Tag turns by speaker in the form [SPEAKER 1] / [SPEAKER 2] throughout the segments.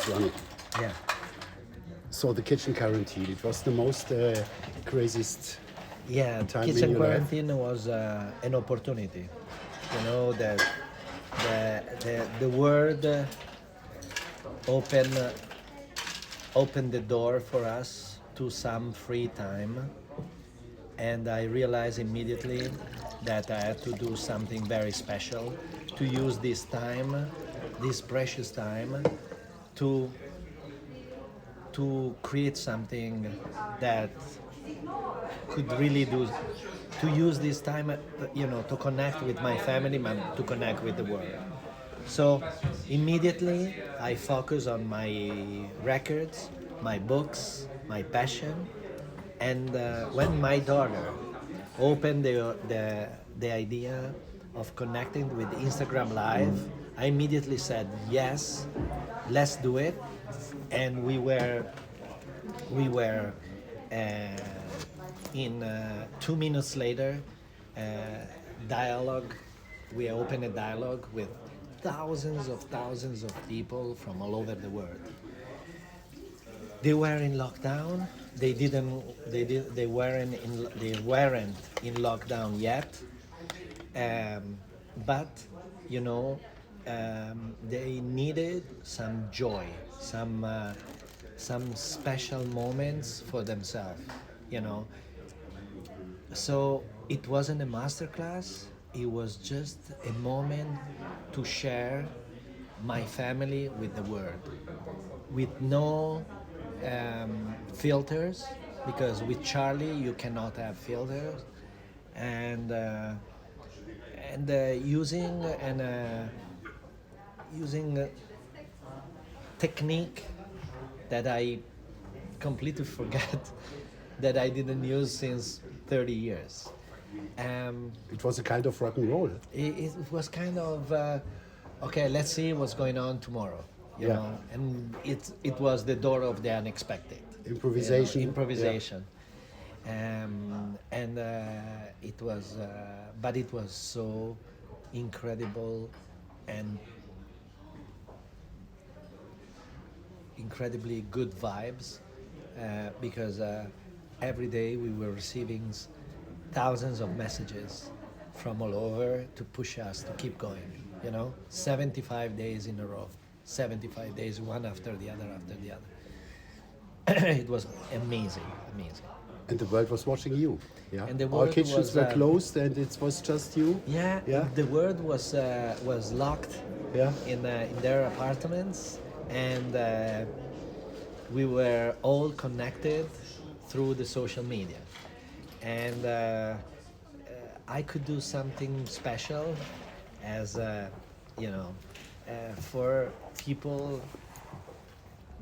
[SPEAKER 1] it's running.
[SPEAKER 2] Yeah.
[SPEAKER 1] So the kitchen quarantine, it was the most craziest.
[SPEAKER 2] Yeah,
[SPEAKER 1] Time in
[SPEAKER 2] kitchen
[SPEAKER 1] your life?
[SPEAKER 2] quarantine was an opportunity. You know that the word open opened the door for us to some free time, and I realized immediately that I had to do something very special to use this time, this precious time, to create something that could really do, to use this time, to connect with my family, to connect with the world. So immediately I focus on my records, my books, my passion, and when my daughter opened the idea of connecting with Instagram Live, I immediately said yes, let's do it, and we were uh, in 2 minutes later, uh, dialogue. We opened a dialogue with thousands of people from all over the world. They were in lockdown. They didn't. They did. They weren't in. They weren't in lockdown yet. But you know, they needed some joy, some special moments for themselves. You know, so it wasn't a master class. It was just a moment to share my family with the world, with no filters, because with Charlie you cannot have filters, and using a technique that I completely forgot that I didn't use since 30 years.
[SPEAKER 1] It was a kind of rock and roll.
[SPEAKER 2] It was kind of okay. Let's see what's going on tomorrow, you
[SPEAKER 1] Yeah.
[SPEAKER 2] know. And it was the door of the unexpected.
[SPEAKER 1] Improvisation.
[SPEAKER 2] Improvisation. And it was, but it was so incredible and incredibly good vibes, because every day we were receiving thousands of messages from all over to push us to keep going. 75 days in a row, 75 days, one after the other after the other. It was amazing.
[SPEAKER 1] And the world was watching you. Yeah.
[SPEAKER 2] And the
[SPEAKER 1] All
[SPEAKER 2] world
[SPEAKER 1] kitchens
[SPEAKER 2] was,
[SPEAKER 1] were closed, and it was just you.
[SPEAKER 2] Yeah,
[SPEAKER 1] Yeah.
[SPEAKER 2] the world was locked
[SPEAKER 1] Yeah.
[SPEAKER 2] in their apartments, and we were all connected through the social media, and I could do something special, as for people.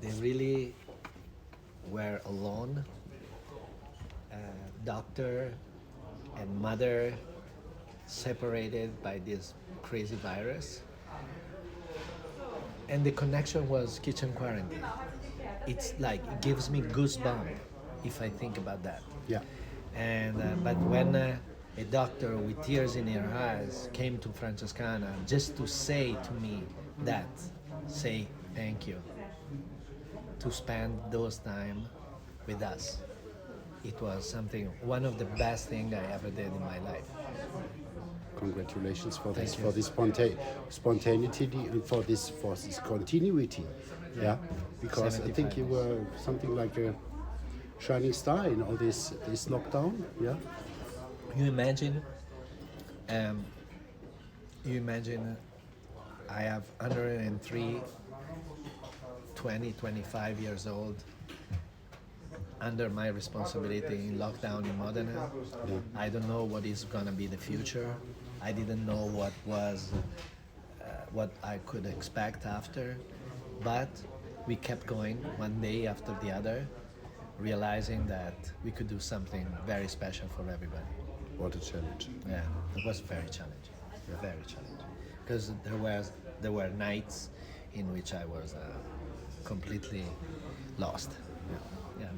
[SPEAKER 2] They really were alone. Doctor and mother separated by this crazy virus, and the connection was kitchen quarantine. It's like, it gives me goosebumps if I think about that.
[SPEAKER 1] Yeah.
[SPEAKER 2] And but when a doctor with tears in her eyes came to Francescana just to say to me that, say thank you, to spend those time with us, it was something, one of the best things I ever did in my life.
[SPEAKER 1] Congratulations for this,
[SPEAKER 2] Thank you.
[SPEAKER 1] spontaneity and for this continuity. Yeah, because I think
[SPEAKER 2] 75
[SPEAKER 1] you were something like a shining star in all this lockdown. Yeah.
[SPEAKER 2] You imagine, I have 103, 20, 25 years old, under my responsibility in lockdown in Modena. I don't know what is gonna be the future. I didn't know what I could expect after, but we kept going one day after the other, realizing that we could do something very special for everybody.
[SPEAKER 1] What a challenge.
[SPEAKER 2] Yeah, it was very challenging, very challenging, because there were nights in which I was completely lost. Yeah.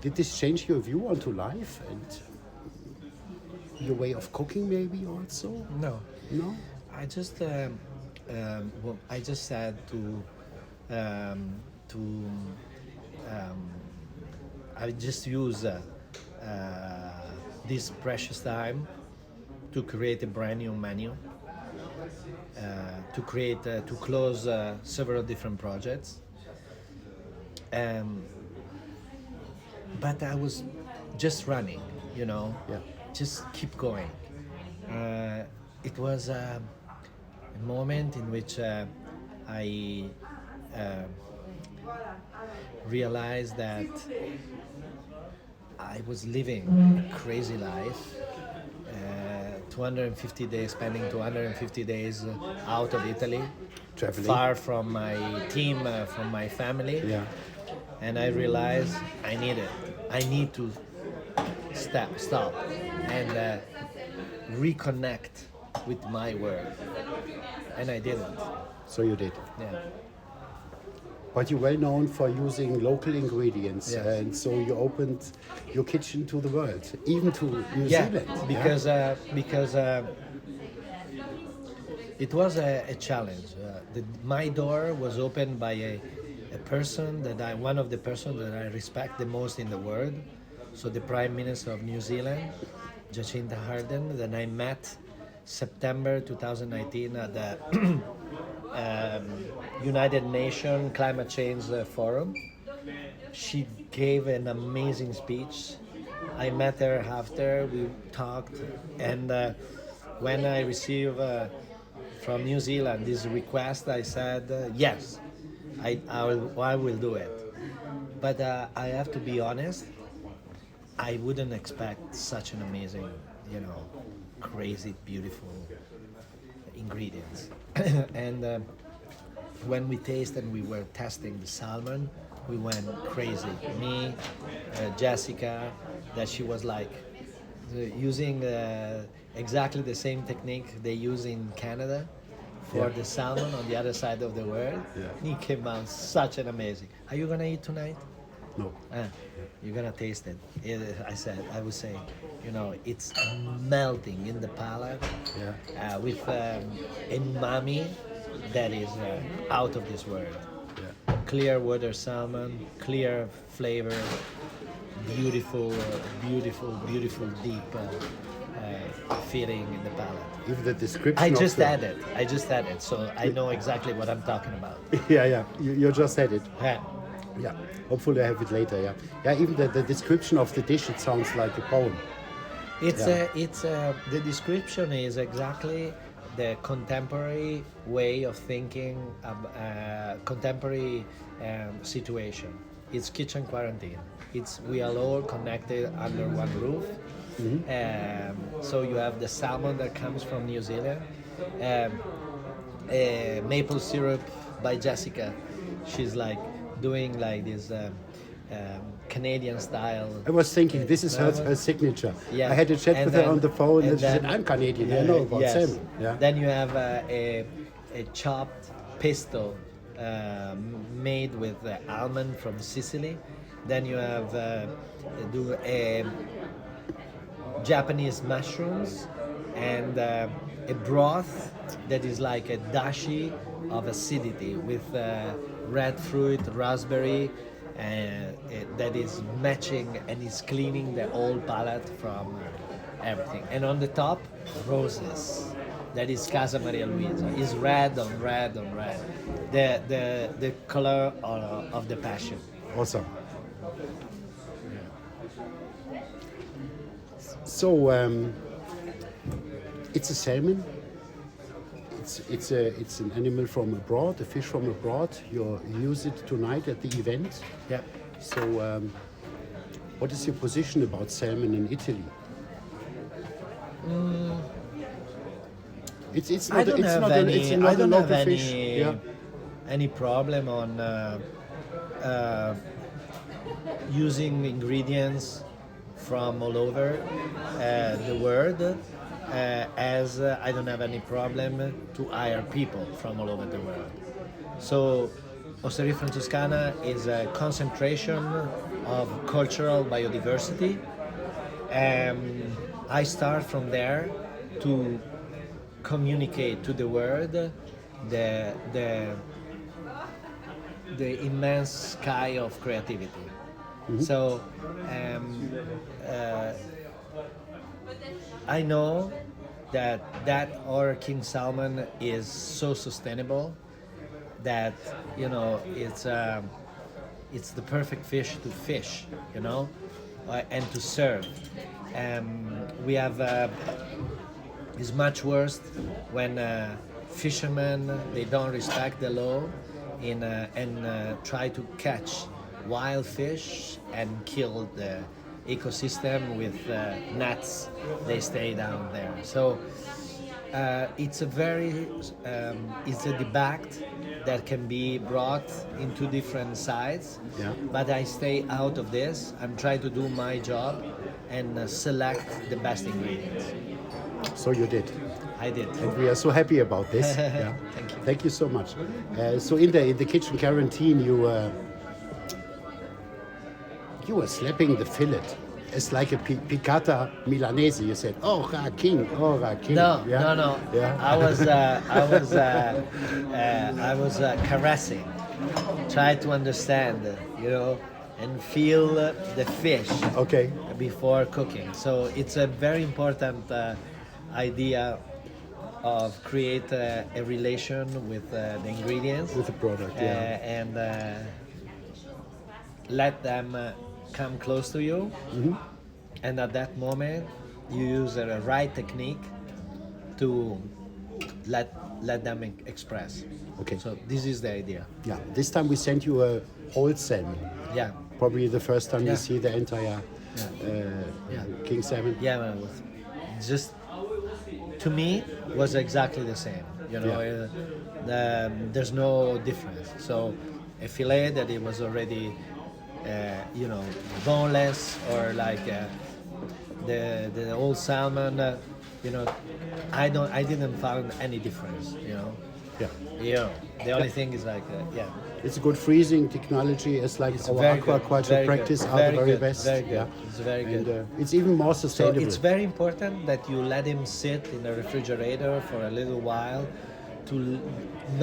[SPEAKER 1] Did this change your view onto life and your way of cooking maybe also?
[SPEAKER 2] No,
[SPEAKER 1] No?
[SPEAKER 2] I just well, I just said to I just use this precious time to create a brand new menu, to close several different projects. But I was just running,
[SPEAKER 1] Yeah.
[SPEAKER 2] just keep going. It was a moment in which I realized that I was living a crazy life. 250 days, spending 250 days out of Italy,
[SPEAKER 1] Traveling.
[SPEAKER 2] far from my team, from my family.
[SPEAKER 1] Yeah.
[SPEAKER 2] And I realized I need to stop and reconnect with my world. And I didn't.
[SPEAKER 1] So you did.
[SPEAKER 2] Yeah.
[SPEAKER 1] But you're well known for using local ingredients,
[SPEAKER 2] Yes.
[SPEAKER 1] and so you opened your kitchen to the world, even to New
[SPEAKER 2] Yeah,
[SPEAKER 1] Zealand.
[SPEAKER 2] because it was a challenge. My door was opened by a person one of the persons that I respect the most in the world. So the Prime Minister of New Zealand, Jacinda Ardern, that I met September 2019 at the United Nations Climate Change Forum. She gave an amazing speech. I met her after, we talked, and when I received from New Zealand this request, I said, yes, I will do it. But I have to be honest, I wouldn't expect such an amazing, crazy, beautiful ingredients. And when we tasted, we were testing the salmon, we went crazy. Me, Jessica, that she was like using exactly the same technique they use in Canada for the salmon on the other side of the world.
[SPEAKER 1] Yeah.
[SPEAKER 2] It came out such an amazing. Are you gonna eat tonight?
[SPEAKER 1] No.
[SPEAKER 2] You're gonna taste it. I would say, it's melting in the palate with umami that is out of this world.
[SPEAKER 1] Yeah.
[SPEAKER 2] Clear water salmon, clear flavor, beautiful, deep feeling in the palate.
[SPEAKER 1] Even the description.
[SPEAKER 2] I
[SPEAKER 1] of
[SPEAKER 2] just
[SPEAKER 1] the-
[SPEAKER 2] added, so I know exactly what I'm talking about.
[SPEAKER 1] Yeah. You just said it.
[SPEAKER 2] Yeah.
[SPEAKER 1] Yeah. Hopefully I have it later. Yeah. Yeah. Even the description of the dish, it sounds like a poem.
[SPEAKER 2] The description is exactly the contemporary way of thinking of contemporary situation. It's kitchen quarantine. We are all connected under one roof. So you have the salmon that comes from New Zealand, maple syrup by Jessica. She's like doing like this Canadian style.
[SPEAKER 1] I was thinking this is her signature.
[SPEAKER 2] Yeah.
[SPEAKER 1] I had a chat
[SPEAKER 2] And
[SPEAKER 1] with her
[SPEAKER 2] then-
[SPEAKER 1] on the phone, and
[SPEAKER 2] and
[SPEAKER 1] she said,
[SPEAKER 2] then-
[SPEAKER 1] "I'm Canadian. I know about
[SPEAKER 2] yes.
[SPEAKER 1] salmon." Yeah.
[SPEAKER 2] Then you have a chopped pesto made with almond from Sicily. Then you have Japanese mushrooms and a broth that is like a dashi of acidity with red fruit, raspberry, that is matching and is cleaning the whole palate from everything. And on the top, roses. That is Casa Maria Luisa. It's red on red on red. The color of the passion.
[SPEAKER 1] Awesome. So it's a salmon. It's an animal from abroad, a fish from abroad. You use it tonight at the event.
[SPEAKER 2] Yeah.
[SPEAKER 1] So what is your position about salmon in Italy? It's not
[SPEAKER 2] I don't have
[SPEAKER 1] local fish. Yeah.
[SPEAKER 2] any problem on using ingredients from all over the world, as I don't have any problem to hire people from all over the world. So Osteria Francescana is a concentration of cultural biodiversity. I start from there to communicate to the world the immense sky of creativity. So I know that our king salmon is so sustainable that it's the perfect fish to fish, and to serve. We have it's much worse when fishermen they don't respect the law and try to catch wild fish and kill the ecosystem with nets. They stay down there. So it's a debate that can be brought into different sides.
[SPEAKER 1] Yeah.
[SPEAKER 2] But I stay out of this. I'm trying to do my job and select the best ingredients.
[SPEAKER 1] So you did.
[SPEAKER 2] I did.
[SPEAKER 1] And we are so happy about this. Yeah.
[SPEAKER 2] Thank you.
[SPEAKER 1] Thank you so much. So in the kitchen quarantine, you were slapping the fillet. It's like a piccata Milanese. You said, "Ora king, ora king."
[SPEAKER 2] No,
[SPEAKER 1] Yeah?
[SPEAKER 2] no.
[SPEAKER 1] Yeah.
[SPEAKER 2] I was caressing, try to understand, and feel the fish
[SPEAKER 1] Okay.
[SPEAKER 2] before cooking. So it's a very important idea of create a relation with the ingredients,
[SPEAKER 1] With the product, yeah.
[SPEAKER 2] and let them come close to you. And at that moment, you use a right technique to let them express.
[SPEAKER 1] Okay.
[SPEAKER 2] So this is the idea.
[SPEAKER 1] Yeah. This time we sent you a whole salmon.
[SPEAKER 2] Yeah.
[SPEAKER 1] Probably the first time
[SPEAKER 2] Yeah.
[SPEAKER 1] you see the entire king salmon.
[SPEAKER 2] Yeah, man. Just to me was exactly the same. There's no difference. So a fillet that it was already, boneless, or like the old salmon. I didn't find any difference.
[SPEAKER 1] Yeah.
[SPEAKER 2] The only thing is like,
[SPEAKER 1] It's a good freezing technology. It's like
[SPEAKER 2] It's
[SPEAKER 1] our
[SPEAKER 2] very good,
[SPEAKER 1] aquaculture
[SPEAKER 2] very good,
[SPEAKER 1] practice are
[SPEAKER 2] very
[SPEAKER 1] the very
[SPEAKER 2] good,
[SPEAKER 1] best.
[SPEAKER 2] very good.
[SPEAKER 1] Yeah.
[SPEAKER 2] It's very
[SPEAKER 1] And
[SPEAKER 2] good.
[SPEAKER 1] it's even more
[SPEAKER 2] So
[SPEAKER 1] sustainable.
[SPEAKER 2] it's very important that you let him sit in the refrigerator for a little while,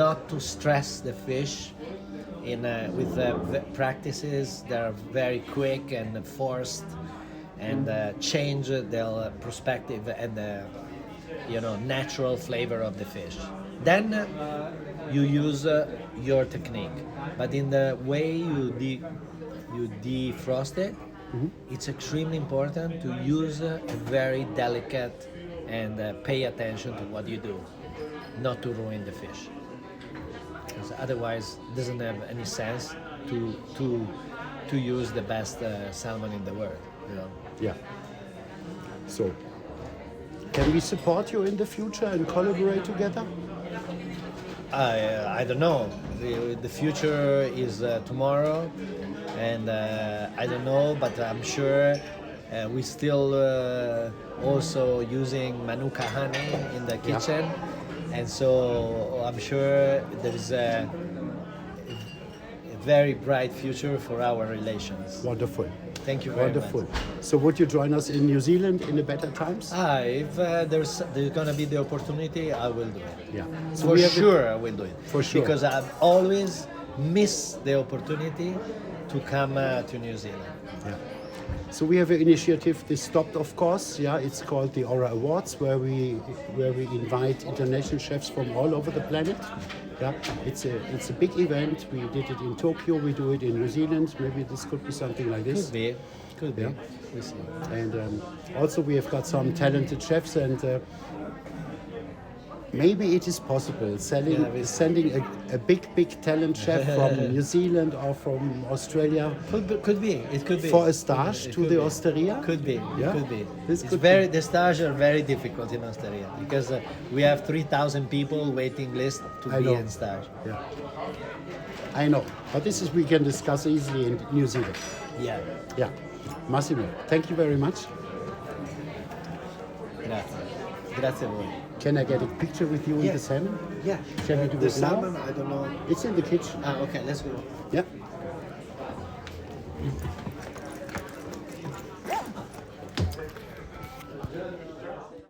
[SPEAKER 2] not to stress the fish with practices that are very quick and forced, and change the perspective and the natural flavor of the fish. Then you use your technique, but in the way you defrost it, it's extremely important to use a very delicate and pay attention to what you do, not to ruin the fish. Because otherwise, it doesn't have any sense to use the best salmon in the world.
[SPEAKER 1] Yeah. So, can we support you in the future and collaborate together?
[SPEAKER 2] I don't know. The future is tomorrow, and I don't know, but I'm sure we still also using Manuka honey in the kitchen, and so I'm sure there is a very bright future for our relations.
[SPEAKER 1] Wonderful.
[SPEAKER 2] Thank you very
[SPEAKER 1] Wonderful.
[SPEAKER 2] much.
[SPEAKER 1] So, would you join us in New Zealand in the better times?
[SPEAKER 2] If there's gonna be the opportunity, I will do it.
[SPEAKER 1] Yeah.
[SPEAKER 2] For
[SPEAKER 1] we have
[SPEAKER 2] sure, I will do it.
[SPEAKER 1] For sure.
[SPEAKER 2] Because I've always missed the opportunity to come to New Zealand.
[SPEAKER 1] Yeah. So we have an initiative. This stopped, of course. Yeah, it's called the ORA Awards, where we invite international chefs from all over the planet. Yeah, it's a big event. We did it in Tokyo. We do it in New Zealand. Maybe this could be something like this.
[SPEAKER 2] Could be.
[SPEAKER 1] Yeah.
[SPEAKER 2] We'll see.
[SPEAKER 1] And also we have got some talented chefs, and maybe it is possible sending a big talent chef from New Zealand or from Australia
[SPEAKER 2] Could be. It could be.
[SPEAKER 1] for a stage
[SPEAKER 2] It
[SPEAKER 1] to
[SPEAKER 2] could
[SPEAKER 1] the
[SPEAKER 2] be.
[SPEAKER 1] Osteria.
[SPEAKER 2] Could be.
[SPEAKER 1] Yeah.
[SPEAKER 2] It could be.
[SPEAKER 1] This
[SPEAKER 2] It's
[SPEAKER 1] could
[SPEAKER 2] very.
[SPEAKER 1] be.
[SPEAKER 2] The stages are very difficult in Osteria because we have 3,000 people waiting list to
[SPEAKER 1] I
[SPEAKER 2] be
[SPEAKER 1] know.
[SPEAKER 2] in stage.
[SPEAKER 1] Yeah. I know, but this is we can discuss easily in New Zealand.
[SPEAKER 2] Yeah.
[SPEAKER 1] Yeah. Massimo, thank you very much.
[SPEAKER 2] Grazie. Grazie a voi.
[SPEAKER 1] Can I get a picture with you in the salmon?
[SPEAKER 2] Yeah.
[SPEAKER 1] Shall we do
[SPEAKER 2] the
[SPEAKER 1] it now?
[SPEAKER 2] salmon? I don't know.
[SPEAKER 1] It's in the kitchen.
[SPEAKER 2] Okay, let's go.
[SPEAKER 1] Yeah.